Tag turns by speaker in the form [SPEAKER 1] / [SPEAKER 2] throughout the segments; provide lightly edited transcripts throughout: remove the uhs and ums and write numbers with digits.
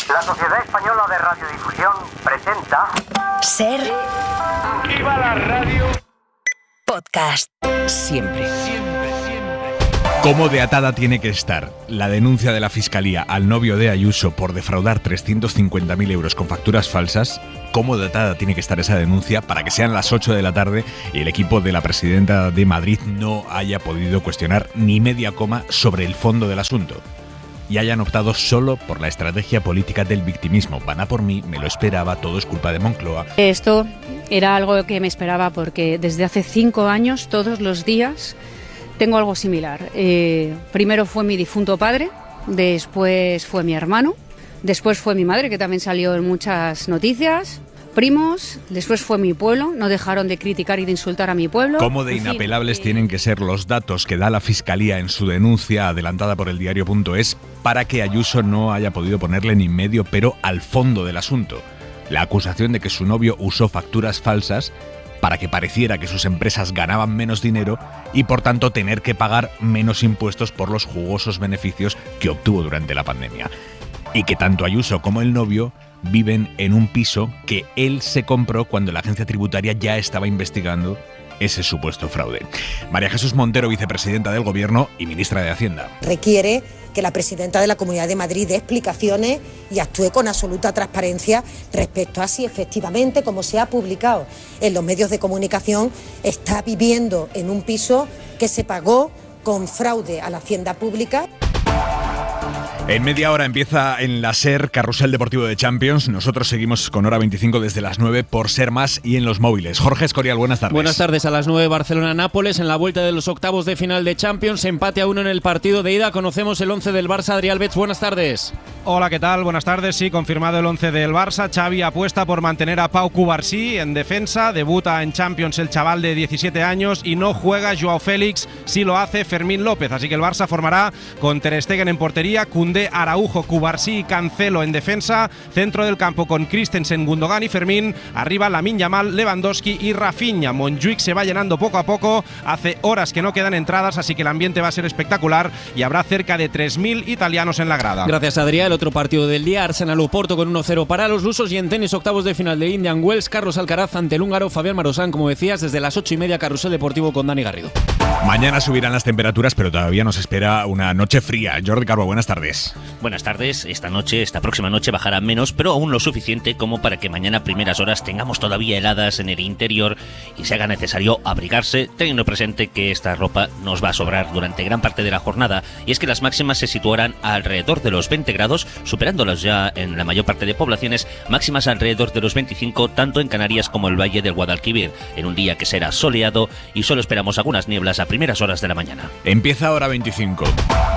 [SPEAKER 1] La Sociedad Española de Radiodifusión presenta...
[SPEAKER 2] Ser...
[SPEAKER 1] ¡Viva la radio!
[SPEAKER 2] Podcast. Siempre.
[SPEAKER 3] ¿Cómo de atada tiene que estar la denuncia de la Fiscalía al novio de Ayuso por defraudar 350.000 euros con facturas falsas? ¿Cómo de atada tiene que estar esa denuncia para que sean las 8 de la tarde y el equipo de la presidenta de Madrid no haya podido cuestionar ni media coma sobre el fondo del asunto? Y hayan optado solo por la estrategia política del victimismo. Van a por mí, me lo esperaba, todo es culpa de Moncloa.
[SPEAKER 4] Esto era algo que me esperaba porque desde hace 5 años, todos los días, tengo algo similar. Primero fue mi difunto padre, después fue mi hermano, después fue mi madre, que también salió en muchas noticias, primos, después fue mi pueblo, no dejaron de criticar y de insultar a mi pueblo.
[SPEAKER 3] ¿Cómo de inapelables tienen que ser los datos que da la Fiscalía en su denuncia adelantada por el diario.es para que Ayuso no haya podido ponerle ni medio pero al fondo del asunto? La acusación de que su novio usó facturas falsas para que pareciera que sus empresas ganaban menos dinero y por tanto tener que pagar menos impuestos por los jugosos beneficios que obtuvo durante la pandemia. Y que tanto Ayuso como el novio viven en un piso que él se compró cuando la agencia tributaria ya estaba investigando ese supuesto fraude. María Jesús Montero, vicepresidenta del Gobierno y ministra de Hacienda.
[SPEAKER 5] Requiere que la presidenta de la Comunidad de Madrid dé explicaciones y actúe con absoluta transparencia respecto a si efectivamente, como se ha publicado en los medios de comunicación, está viviendo en un piso que se pagó con fraude a la hacienda pública.
[SPEAKER 3] En media hora empieza en la SER Carrusel Deportivo de Champions. Nosotros seguimos con Hora 25 desde las 9 por Ser Más y en los móviles. Jorge Escorial, buenas tardes.
[SPEAKER 6] Buenas tardes. A las 9 Barcelona-Nápoles en la vuelta de los octavos de final de Champions. Empate a 1 en el partido de ida. Conocemos el 11 del Barça. Adrián Betts, buenas tardes.
[SPEAKER 7] Hola, ¿qué tal? Buenas tardes. Sí, confirmado el 11 del Barça. Xavi apuesta por mantener a Pau Cubarsí en defensa. Debuta en Champions el chaval de 17 años y no juega Joao Félix. Sí lo hace Fermín López. Así que el Barça formará con Ter Stegen en portería, Koundé, Araujo, Cubarsí y Cancelo en defensa. Centro del campo con Christensen, Gundogan y Fermín. Arriba Lamine Yamal, Lewandowski y Rafinha. Montjuic se va llenando poco a poco. Hace horas que no quedan entradas, así que el ambiente va a ser espectacular y habrá cerca de 3.000 italianos en la grada.
[SPEAKER 6] Gracias, Adrián. El otro partido del día, Arsenal-Oporto con 1-0 para los lusos. Y en tenis, octavos de final de Indian Wells, Carlos Alcaraz ante el húngaro Fabián Marozsan, como decías, desde las 8:30, Carrusel Deportivo con Dani Garrido.
[SPEAKER 3] Mañana subirán las temperaturas, pero todavía nos espera una noche fría. Jordi Carbo, buenas tardes.
[SPEAKER 8] Buenas tardes. Esta próxima noche bajará menos, pero aún lo suficiente como para que mañana a primeras horas tengamos todavía heladas en el interior y se haga necesario abrigarse, teniendo presente que esta ropa nos va a sobrar durante gran parte de la jornada. Y es que las máximas se situarán alrededor de los 20 grados, superándolas ya en la mayor parte de poblaciones, máximas alrededor de los 25, tanto en Canarias como el Valle del Guadalquivir, en un día que será soleado y solo esperamos algunas nieblas a primeras horas de la mañana.
[SPEAKER 3] Empieza Hora 25,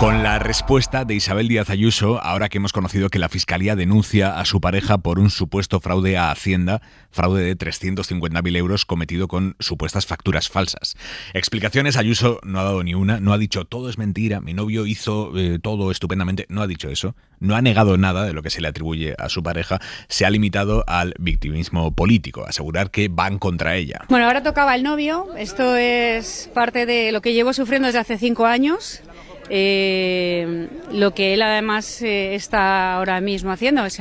[SPEAKER 3] con la respuesta de Isabel Díaz Ayuso, ahora que hemos conocido que la Fiscalía denuncia a su pareja por un supuesto fraude a Hacienda, fraude de 350.000 euros cometido con supuestas facturas falsas. Explicaciones Ayuso no ha dado ni una, no ha dicho todo es mentira, mi novio hizo todo estupendamente, no ha dicho eso, no ha negado nada de lo que se le atribuye a su pareja, se ha limitado al victimismo político, asegurar que van contra ella.
[SPEAKER 4] Bueno, ahora tocaba el novio, esto es parte de lo que llevo sufriendo desde hace 5 años. Lo que él además está ahora mismo haciendo es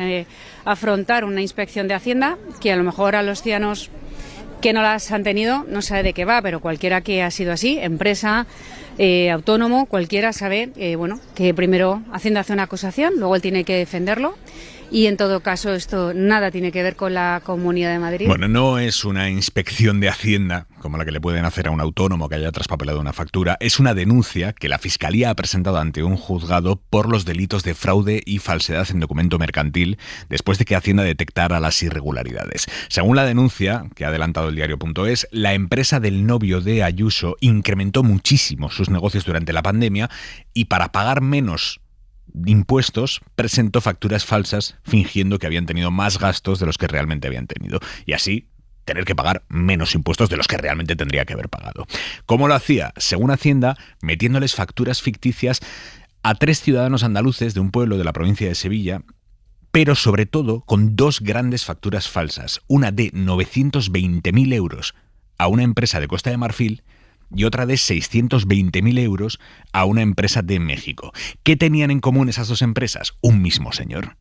[SPEAKER 4] afrontar una inspección de Hacienda que a lo mejor a los ciudadanos que no las han tenido no sabe de qué va, pero cualquiera que ha sido así, empresa, autónomo, cualquiera sabe que primero Hacienda hace una acusación, luego él tiene que defenderlo. Y en todo caso esto nada tiene que ver con la Comunidad de Madrid.
[SPEAKER 3] Bueno, no es una inspección de Hacienda como la que le pueden hacer a un autónomo que haya traspapelado una factura. Es una denuncia que la Fiscalía ha presentado ante un juzgado por los delitos de fraude y falsedad en documento mercantil después de que Hacienda detectara las irregularidades. Según la denuncia que ha adelantado el diario.es, la empresa del novio de Ayuso incrementó muchísimo sus negocios durante la pandemia y para pagar menos impuestos presentó facturas falsas fingiendo que habían tenido más gastos de los que realmente habían tenido y así tener que pagar menos impuestos de los que realmente tendría que haber pagado. ¿Cómo lo hacía? Según Hacienda, metiéndoles facturas ficticias a 3 ciudadanos andaluces de un pueblo de la provincia de Sevilla, pero sobre todo con 2 grandes facturas falsas, una de 920.000 euros a una empresa de Costa de Marfil y otra de 620.000 euros a una empresa de México. ¿Qué tenían en común esas 2 empresas? Un mismo señor.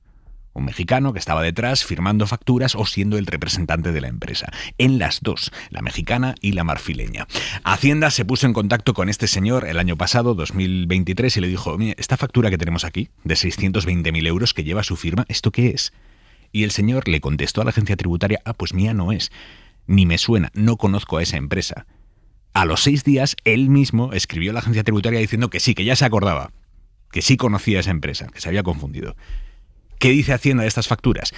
[SPEAKER 3] un mexicano que estaba detrás firmando facturas o siendo el representante de la empresa. En las dos, la mexicana y la marfileña. Hacienda se puso en contacto con este señor el año pasado, 2023, y le dijo: mire, esta factura que tenemos aquí, de 620.000 euros que lleva su firma, ¿esto qué es? Y el señor le contestó a la agencia tributaria: pues mía no es, ni me suena, no conozco a esa empresa. A los 6 días, él mismo escribió a la agencia tributaria diciendo que sí, que ya se acordaba, que sí conocía a esa empresa, que se había confundido. ¿Qué dice Hacienda de estas facturas?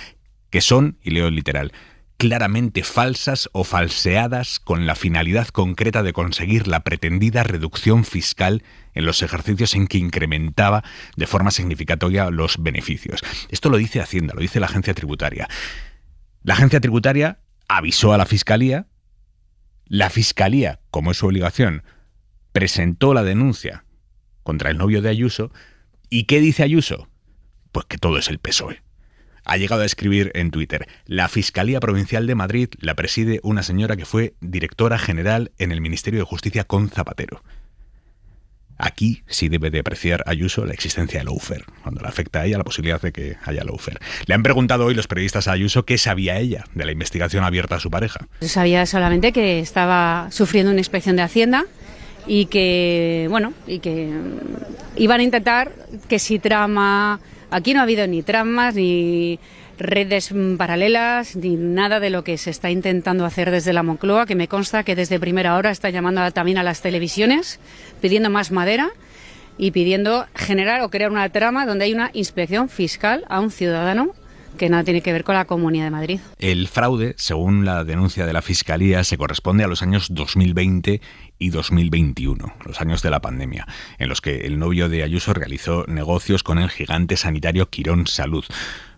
[SPEAKER 3] Que son, y leo literal, claramente falsas o falseadas con la finalidad concreta de conseguir la pretendida reducción fiscal en los ejercicios en que incrementaba de forma significativa los beneficios. Esto lo dice Hacienda, lo dice la agencia tributaria. La agencia tributaria avisó a la Fiscalía. La Fiscalía, como es su obligación, presentó la denuncia contra el novio de Ayuso. ¿Y qué dice Ayuso? Pues que todo es el PSOE. Ha llegado a escribir en Twitter: la Fiscalía Provincial de Madrid la preside una señora que fue directora general en el Ministerio de Justicia con Zapatero. Aquí sí debe de apreciar Ayuso la existencia de lawfare, cuando le afecta a ella la posibilidad de que haya lawfare. Le han preguntado hoy los periodistas a Ayuso qué sabía ella de la investigación abierta a su pareja.
[SPEAKER 4] Sabía solamente que estaba sufriendo una inspección de Hacienda y que, bueno, y que iban a intentar que si trama... Aquí no ha habido ni tramas, ni redes paralelas, ni nada de lo que se está intentando hacer desde la Moncloa, que me consta que desde primera hora está llamando también a las televisiones, pidiendo más madera y pidiendo generar o crear una trama donde hay una inspección fiscal a un ciudadano que nada tiene que ver con la Comunidad de Madrid.
[SPEAKER 3] El fraude, según la denuncia de la Fiscalía, se corresponde a los años 2020 y 2021, los años de la pandemia, en los que el novio de Ayuso realizó negocios con el gigante sanitario Quirón Salud.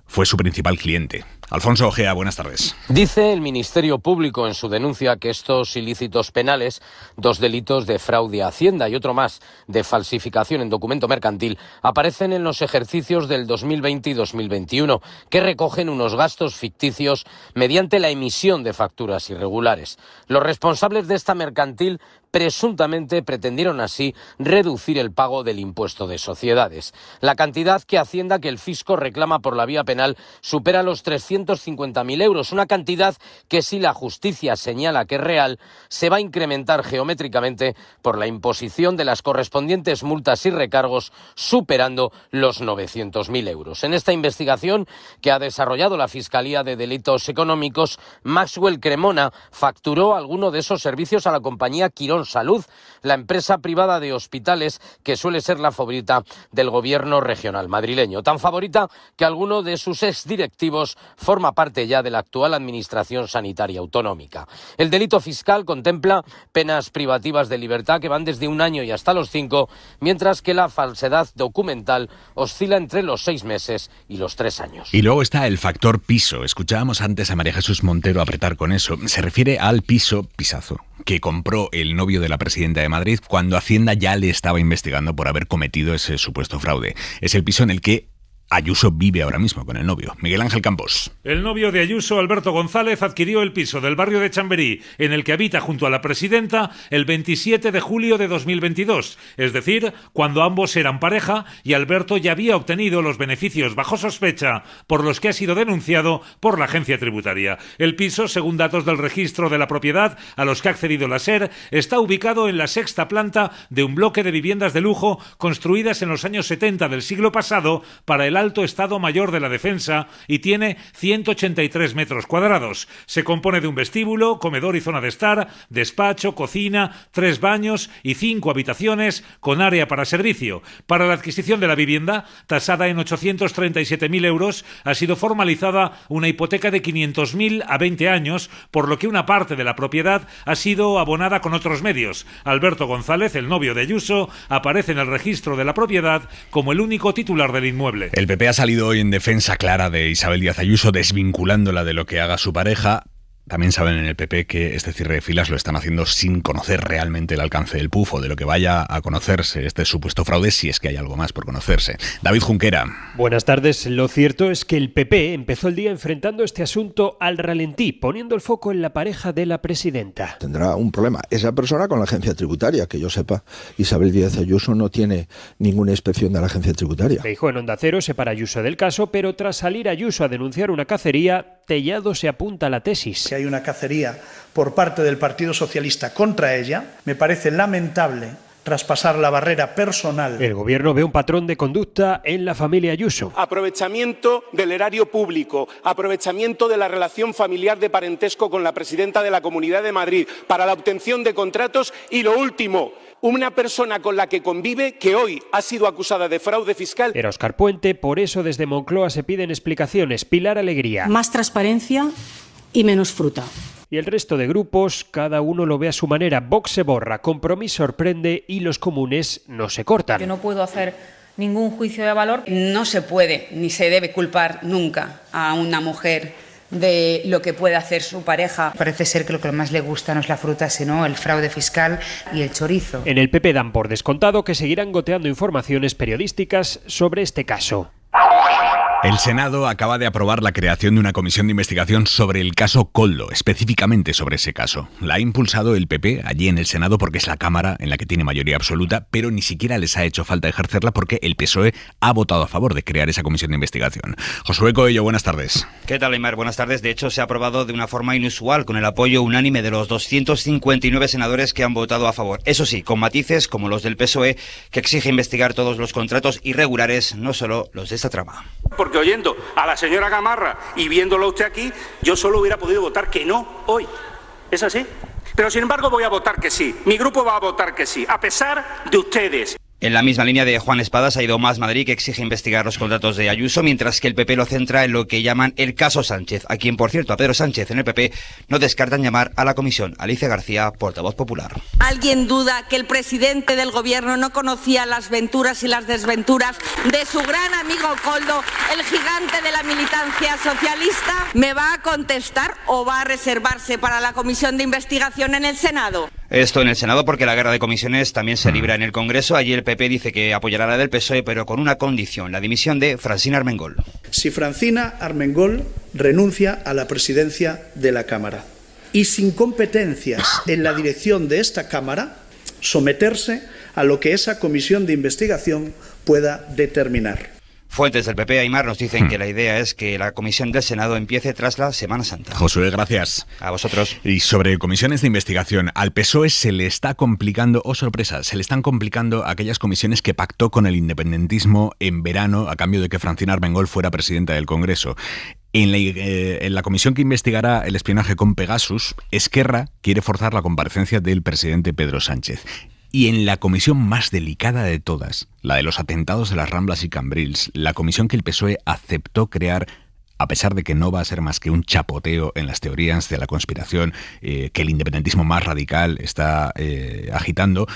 [SPEAKER 3] Fue su principal cliente. Alfonso Ojea, buenas tardes.
[SPEAKER 9] Dice el Ministerio Público en su denuncia que estos ilícitos penales, 2 delitos de fraude a Hacienda y otro más de falsificación en documento mercantil, aparecen en los ejercicios del 2020 y 2021, que recogen unos gastos ficticios mediante la emisión de facturas irregulares. Los responsables de esta mercantil presuntamente pretendieron así reducir el pago del impuesto de sociedades. La cantidad que Hacienda, que el fisco reclama por la vía penal, supera los 350.000 euros, una cantidad que, si la justicia señala que es real, se va a incrementar geométricamente por la imposición de las correspondientes multas y recargos, superando los 900.000 euros. En esta investigación que ha desarrollado la Fiscalía de Delitos Económicos, Maxwell Cremona facturó alguno de esos servicios a la compañía Quirón Salud, la empresa privada de hospitales que suele ser la favorita del gobierno regional madrileño. Tan favorita que alguno de sus exdirectivos forma parte ya de la actual Administración Sanitaria Autonómica. El delito fiscal contempla penas privativas de libertad que van desde 1 año y hasta los 5, mientras que la falsedad documental oscila entre los 6 meses y los 3 años.
[SPEAKER 3] Y luego está el factor piso. Escuchábamos antes a María Jesús Montero apretar con eso. Se refiere al pisazo que compró el novio de la presidenta de Madrid cuando Hacienda ya le estaba investigando por haber cometido ese supuesto fraude. Es el piso en el que Ayuso vive ahora mismo con el novio. Miguel Ángel Campos.
[SPEAKER 10] El novio de Ayuso, Alberto González, adquirió el piso del barrio de Chamberí, en el que habita junto a la presidenta, el 27 de julio de 2022, es decir, cuando ambos eran pareja y Alberto ya había obtenido los beneficios bajo sospecha por los que ha sido denunciado por la agencia tributaria. El piso, según datos del registro de la propiedad a los que ha accedido la SER, está ubicado en la 6ª planta de un bloque de viviendas de lujo construidas en los años 70 del siglo pasado para el Alto Estado Mayor de la Defensa y tiene 183 metros cuadrados. Se compone de un vestíbulo, comedor y zona de estar, despacho, cocina, 3 baños y 5 habitaciones con área para servicio. Para la adquisición de la vivienda, tasada en 837.000 euros, ha sido formalizada una hipoteca de 500.000 a 20 años, por lo que una parte de la propiedad ha sido abonada con otros medios. Alberto González, el novio de Ayuso, aparece en el registro de la propiedad como el único titular del inmueble.
[SPEAKER 3] El PP ha salido hoy en defensa clara de Isabel Díaz Ayuso, desvinculándola de lo que haga su pareja. También saben en el PP que este cierre de filas lo están haciendo sin conocer realmente el alcance del PUF o de lo que vaya a conocerse este supuesto fraude, si es que hay algo más por conocerse. David Junquera.
[SPEAKER 11] Buenas tardes. Lo cierto es que el PP empezó el día enfrentando este asunto al ralentí, poniendo el foco en la pareja de la presidenta.
[SPEAKER 12] Tendrá un problema esa persona con la agencia tributaria, que yo sepa. Isabel Díaz Ayuso no tiene ninguna inspección de la agencia tributaria.
[SPEAKER 11] Feijóo en Onda Cero separa a Ayuso del caso, pero tras salir Ayuso a denunciar una cacería, Tellado se apunta a la tesis.
[SPEAKER 13] Si hay una cacería por parte del Partido Socialista contra ella, me parece lamentable traspasar la barrera personal.
[SPEAKER 11] El gobierno ve un patrón de conducta en la familia Ayuso.
[SPEAKER 14] Aprovechamiento del erario público, aprovechamiento de la relación familiar de parentesco con la presidenta de la Comunidad de Madrid para la obtención de contratos y, lo último, una persona con la que convive que hoy ha sido acusada de fraude fiscal.
[SPEAKER 11] Era Óscar Puente, por eso desde Moncloa se piden explicaciones. Pilar Alegría.
[SPEAKER 15] Más transparencia y menos fruta.
[SPEAKER 11] Y el resto de grupos, cada uno lo ve a su manera. Vox se borra, Compromís sorprende y los comunes no se cortan.
[SPEAKER 16] Yo no puedo hacer ningún juicio de valor. No se puede ni se debe culpar nunca a una mujer de lo que puede hacer su pareja.
[SPEAKER 17] Parece ser que lo que más le gusta no es la fruta, sino el fraude fiscal y el chorizo.
[SPEAKER 11] En el PP dan por descontado que seguirán goteando informaciones periodísticas sobre este caso.
[SPEAKER 3] El Senado acaba de aprobar la creación de una comisión de investigación sobre el caso Koldo, específicamente sobre ese caso. La ha impulsado el PP allí en el Senado porque es la Cámara en la que tiene mayoría absoluta, pero ni siquiera les ha hecho falta ejercerla porque el PSOE ha votado a favor de crear esa comisión de investigación. Josué Coello, buenas tardes.
[SPEAKER 18] ¿Qué tal, Aymar? Buenas tardes. De hecho, se ha aprobado de una forma inusual, con el apoyo unánime de los 259 senadores que han votado a favor. Eso sí, con matices como los del PSOE, que exige investigar todos los contratos irregulares, no solo los de esta trama.
[SPEAKER 14] Porque oyendo a la señora Gamarra y viéndolo usted aquí, yo solo hubiera podido votar que no hoy. ¿Es así? Pero sin embargo voy a votar que sí. Mi grupo va a votar que sí, a pesar de ustedes.
[SPEAKER 18] En la misma línea de Juan Espadas ha ido Más Madrid, que exige investigar los contratos de Ayuso, mientras que el PP lo centra en lo que llaman el caso Sánchez, a quien, por cierto, a Pedro Sánchez en el PP no descartan llamar a la comisión. Alicia García, portavoz popular.
[SPEAKER 19] ¿Alguien duda que el presidente del gobierno no conocía las venturas y las desventuras de su gran amigo Koldo, el gigante de la militancia socialista? ¿Me va a contestar o va a reservarse para la comisión de investigación en el Senado?
[SPEAKER 18] Esto en el Senado porque la guerra de comisiones también se libra en el Congreso. Allí el PP dice que apoyará la del PSOE, pero con una condición, la dimisión de Francina Armengol.
[SPEAKER 13] Si Francina Armengol renuncia a la presidencia de la Cámara y sin competencias en la dirección de esta Cámara, someterse a lo que esa comisión de investigación pueda determinar.
[SPEAKER 18] Fuentes del PP, Aymar, nos dicen que la idea es que la comisión del Senado empiece tras la Semana Santa.
[SPEAKER 3] Josué, gracias.
[SPEAKER 18] A vosotros.
[SPEAKER 3] Y sobre comisiones de investigación, al PSOE se le está complicando, sorpresa, se le están complicando aquellas comisiones que pactó con el independentismo en verano a cambio de que Francina Armengol fuera presidenta del Congreso. En la comisión que investigará el espionaje con Pegasus, Esquerra quiere forzar la comparecencia del presidente Pedro Sánchez. Y en la comisión más delicada de todas, la de los atentados de las Ramblas y Cambrils, la comisión que el PSOE aceptó crear, a pesar de que no va a ser más que un chapoteo en las teorías de la conspiración que el independentismo más radical está agitando,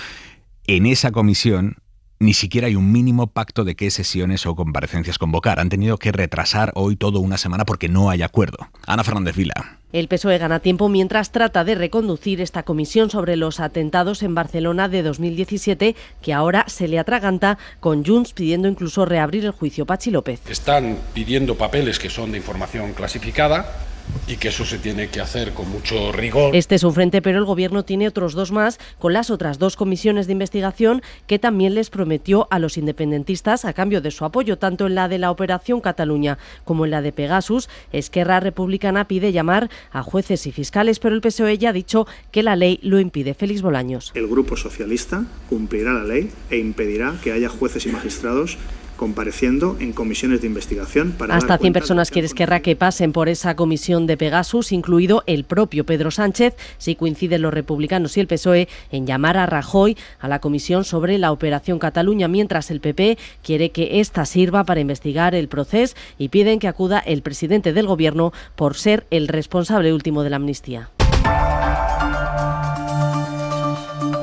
[SPEAKER 3] en esa comisión ni siquiera hay un mínimo pacto de qué sesiones o comparecencias convocar. Han tenido que retrasar hoy todo una semana porque no hay acuerdo. Ana Fernández Vila.
[SPEAKER 20] El PSOE gana tiempo mientras trata de reconducir esta comisión sobre los atentados en Barcelona de 2017, que ahora se le atraganta, con Junts pidiendo incluso reabrir el juicio. Pachi López.
[SPEAKER 21] Están pidiendo papeles que son de información clasificada y que eso se tiene que hacer con mucho rigor.
[SPEAKER 20] Este es un frente, pero el Gobierno tiene otros dos más, con las otras dos comisiones de investigación que también les prometió a los independentistas a cambio de su apoyo, tanto en la de la Operación Cataluña como en la de Pegasus. Esquerra Republicana pide llamar a jueces y fiscales, pero el PSOE ya ha dicho que la ley lo impide. Félix Bolaños.
[SPEAKER 22] El Grupo Socialista cumplirá la ley e impedirá que haya jueces y magistrados compareciendo en comisiones de investigación para
[SPEAKER 20] hasta 100 personas quiere Esquerra que pasen por esa comisión de Pegasus, incluido el propio Pedro Sánchez, si coinciden los republicanos y el PSOE en llamar a Rajoy a la comisión sobre la Operación Cataluña, mientras el PP quiere que esta sirva para investigar el proceso y piden que acuda el presidente del Gobierno por ser el responsable último de la amnistía.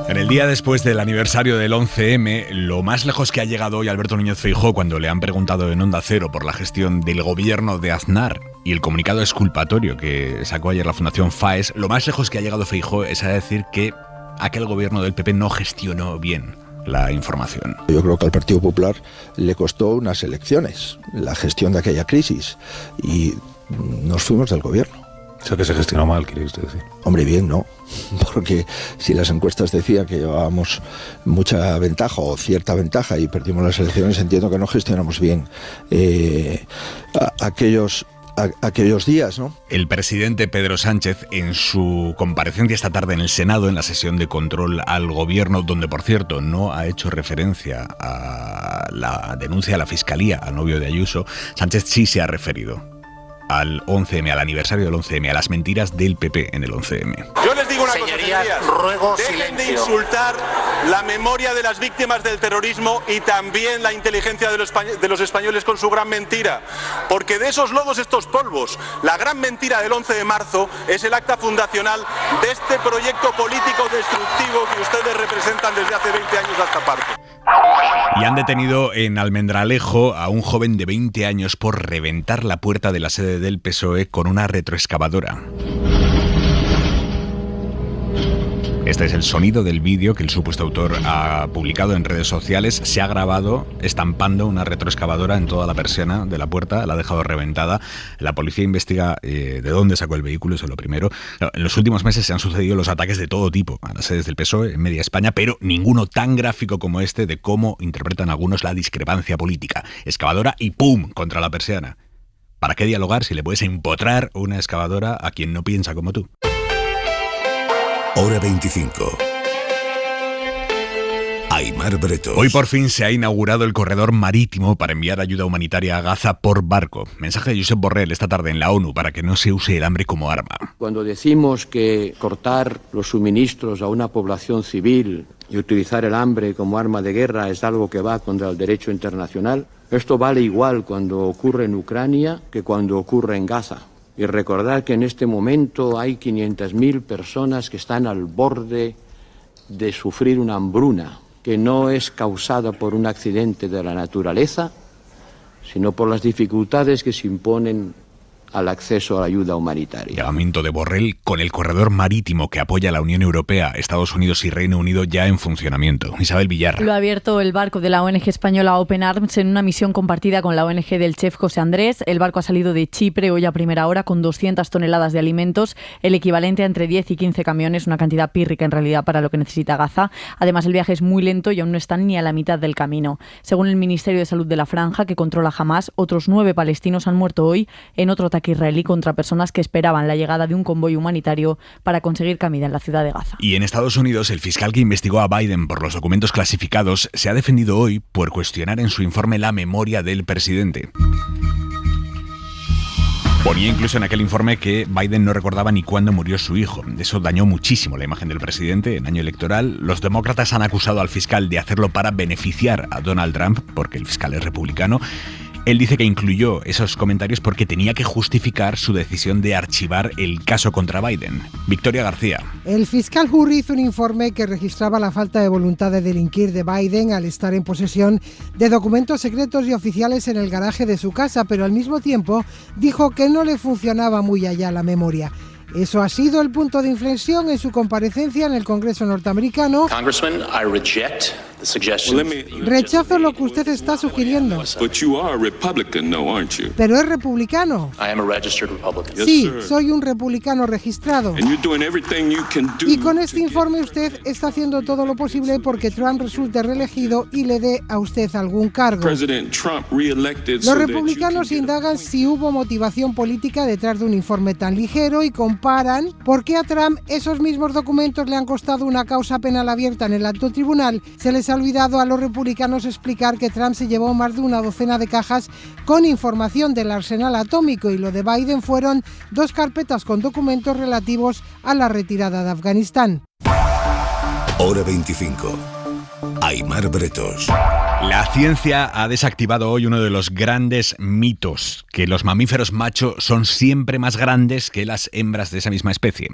[SPEAKER 3] En el día después del aniversario del 11M, lo más lejos que ha llegado hoy Alberto Núñez Feijóo cuando le han preguntado en Onda Cero por la gestión del gobierno de Aznar y el comunicado exculpatorio que sacó ayer la Fundación FAES, lo más lejos que ha llegado Feijóo es a decir que aquel gobierno del PP no gestionó bien la información.
[SPEAKER 12] Yo creo que al Partido Popular le costó unas elecciones la gestión de aquella crisis y nos fuimos del gobierno.
[SPEAKER 1] O sea, que se gestionó mal, quiere usted decir.
[SPEAKER 12] Hombre, bien, no. Porque si las encuestas decían que llevábamos mucha ventaja o cierta ventaja y perdimos las elecciones, entiendo que no gestionamos bien aquellos días, ¿no?
[SPEAKER 3] El presidente Pedro Sánchez, en su comparecencia esta tarde en el Senado, en la sesión de control al gobierno, donde, por cierto, no ha hecho referencia a la denuncia de la Fiscalía al novio de Ayuso, Sánchez sí se ha referido al 11M, al aniversario del 11M, a las mentiras del PP en el 11M.
[SPEAKER 14] Yo les digo una cosa, señorías, ruego dejen de insultar la memoria de las víctimas del terrorismo y también la inteligencia de los españoles con su gran mentira, porque de esos lodos estos polvos. La gran mentira del 11 de marzo es el acta fundacional de este proyecto político destructivo que ustedes representan desde hace 20 años a esta parte.
[SPEAKER 3] Y han detenido en Almendralejo a un joven de 20 años por reventar la puerta de la sede del PSOE con una retroexcavadora. Este es el sonido del vídeo que el supuesto autor ha publicado en redes sociales. Se ha grabado estampando una retroexcavadora en toda la persiana de la puerta, la ha dejado reventada. La policía investiga de dónde sacó el vehículo, eso es lo primero. En los últimos meses se han sucedido los ataques de todo tipo a las sedes del PSOE en media España, pero ninguno tan gráfico como este de cómo interpretan algunos la discrepancia política. Excavadora y ¡pum!, contra la persiana. ¿Para qué dialogar si le puedes empotrar una excavadora a quien no piensa como tú?
[SPEAKER 2] Hora 25. Aimar Bretos.
[SPEAKER 3] Hoy por fin se ha inaugurado el corredor marítimo para enviar ayuda humanitaria a Gaza por barco. Mensaje de Josep Borrell esta tarde en la ONU para que no se use el hambre como arma.
[SPEAKER 23] Cuando decimos que cortar los suministros a una población civil y utilizar el hambre como arma de guerra es algo que va contra el derecho internacional, esto vale igual cuando ocurre en Ucrania que cuando ocurre en Gaza. Y recordar que en este momento hay 500.000 personas que están al borde de sufrir una hambruna, que no es causada por un accidente de la naturaleza, sino por las dificultades que se imponen al acceso a la ayuda humanitaria.
[SPEAKER 3] Llamamiento de Borrell con el corredor marítimo que apoya a la Unión Europea, Estados Unidos y Reino Unido ya en funcionamiento. Isabel Villar.
[SPEAKER 24] Lo ha abierto el barco de la ONG española Open Arms en una misión compartida con la ONG del chef José Andrés. El barco ha salido de Chipre hoy a primera hora con 200 toneladas de alimentos, el equivalente a entre 10 y 15 camiones, una cantidad pírrica en realidad para lo que necesita Gaza. Además, el viaje es muy lento y aún no están ni a la mitad del camino. Según el Ministerio de Salud de la Franja, que controla Hamás, otros 9 palestinos han muerto hoy en otro ataque israelí contra personas que esperaban la llegada de un convoy humanitario para conseguir comida en la ciudad de Gaza.
[SPEAKER 3] Y en Estados Unidos, el fiscal que investigó a Biden por los documentos clasificados se ha defendido hoy por cuestionar en su informe la memoria del presidente. Ponía incluso en aquel informe que Biden no recordaba ni cuándo murió su hijo. Eso dañó muchísimo la imagen del presidente en año electoral. Los demócratas han acusado al fiscal de hacerlo para beneficiar a Donald Trump, porque el fiscal es republicano. Él dice que incluyó esos comentarios porque tenía que justificar su decisión de archivar el caso contra Biden. Victoria García.
[SPEAKER 25] El fiscal Hurry hizo un informe que registraba la falta de voluntad de delinquir de Biden al estar en posesión de documentos secretos y oficiales en el garaje de su casa, pero al mismo tiempo dijo que no le funcionaba muy allá la memoria. Eso ha sido el punto de inflexión en su comparecencia en el Congreso norteamericano. Rechazo lo que usted está sugiriendo. Pero es republicano. Sí, soy un republicano registrado. Y con este informe usted está haciendo todo lo posible porque Trump resulte reelegido y le dé a usted algún cargo. Los republicanos indagan si hubo motivación política detrás de un informe tan ligero y comparan por qué a Trump esos mismos documentos le han costado una causa penal abierta en el alto tribunal. Se les ha olvidado a los republicanos explicar que Trump se llevó más de una docena de cajas con información del arsenal atómico y lo de Biden fueron 2 carpetas con documentos relativos a la retirada de Afganistán.
[SPEAKER 2] Hora 25. Aimar Bretos.
[SPEAKER 3] La ciencia ha desactivado hoy uno de los grandes mitos, que los mamíferos macho son siempre más grandes que las hembras de esa misma especie.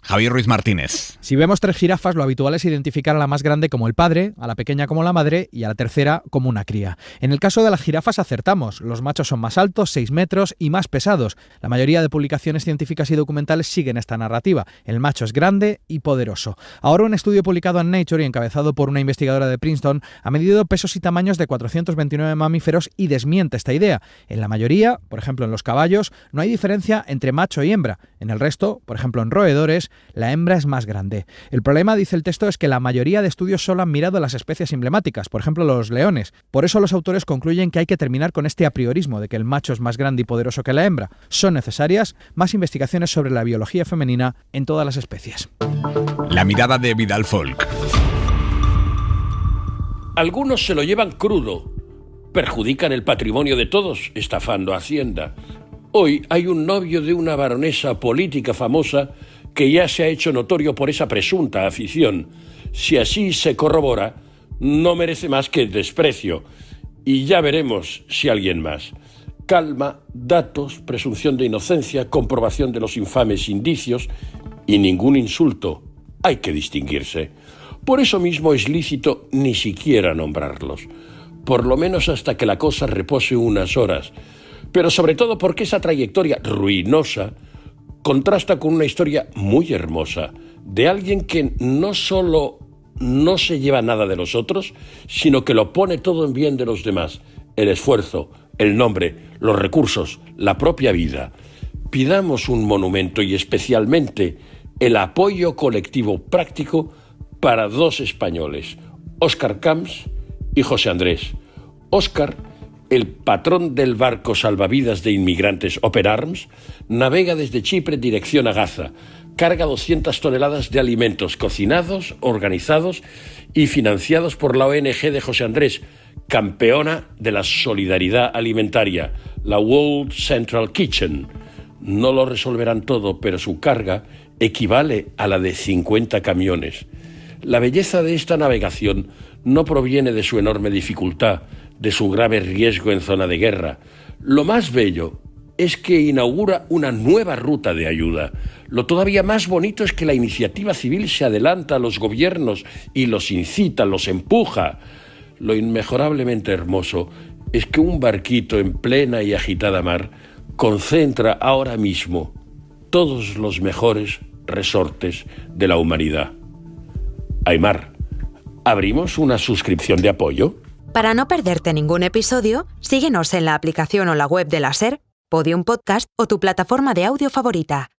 [SPEAKER 3] Javier Ruiz Martínez.
[SPEAKER 4] Si vemos 3 jirafas, lo habitual es identificar a la más grande como el padre, a la pequeña como la madre y a la tercera como una cría. En el caso de las jirafas acertamos. Los machos son más altos, 6 metros y más pesados. La mayoría de publicaciones científicas y documentales siguen esta narrativa. El macho es grande y poderoso. Ahora un estudio publicado en Nature y encabezado por una investigadora de Princeton ha medido pesos y tamaños de 429 mamíferos y desmiente esta idea. En la mayoría, por ejemplo en los caballos, no hay diferencia entre macho y hembra. En el resto, por ejemplo en roedores, la hembra es más grande. El problema, dice el texto, es que la mayoría de estudios solo han mirado las especies emblemáticas, por ejemplo los leones. Por eso los autores concluyen que hay que terminar con este apriorismo de que el macho es más grande y poderoso que la hembra. Son necesarias más investigaciones sobre la biología femenina en todas las especies.
[SPEAKER 3] La mirada de Vidal Folk.
[SPEAKER 5] Algunos se lo llevan crudo, perjudican el patrimonio de todos, estafando a Hacienda. Hoy hay un novio de una baronesa política famosa que ya se ha hecho notorio por esa presunta afición. Si así se corrobora, no merece más que desprecio. Y ya veremos si alguien más. Calma, datos, presunción de inocencia, comprobación de los infames indicios y ningún insulto. Hay que distinguirse. Por eso mismo es lícito ni siquiera nombrarlos. Por lo menos hasta que la cosa repose unas horas. Pero sobre todo porque esa trayectoria ruinosa contrasta con una historia muy hermosa de alguien que no solo no se lleva nada de los otros, sino que lo pone todo en bien de los demás. El esfuerzo, el nombre, los recursos, la propia vida. Pidamos un monumento y especialmente el apoyo colectivo práctico para 2 españoles, Óscar Camps y José Andrés. Óscar, el patrón del barco salvavidas de inmigrantes Open Arms, navega desde Chipre en dirección a Gaza. Carga 200 toneladas de alimentos cocinados, organizados y financiados por la ONG de José Andrés, campeona de la solidaridad alimentaria, la World Central Kitchen. No lo resolverán todo, pero su carga equivale a la de 50 camiones. La belleza de esta navegación no proviene de su enorme dificultad, de su grave riesgo en zona de guerra. Lo más bello es que inaugura una nueva ruta de ayuda. Lo todavía más bonito es que la iniciativa civil se adelanta a los gobiernos y los incita, los empuja. Lo inmejorablemente hermoso es que un barquito en plena y agitada mar concentra ahora mismo todos los mejores resortes de la humanidad. Aymar, ¿abrimos una suscripción de apoyo?
[SPEAKER 6] Para no perderte ningún episodio, síguenos en la aplicación o la web de la SER, Podium Podcast o tu plataforma de audio favorita.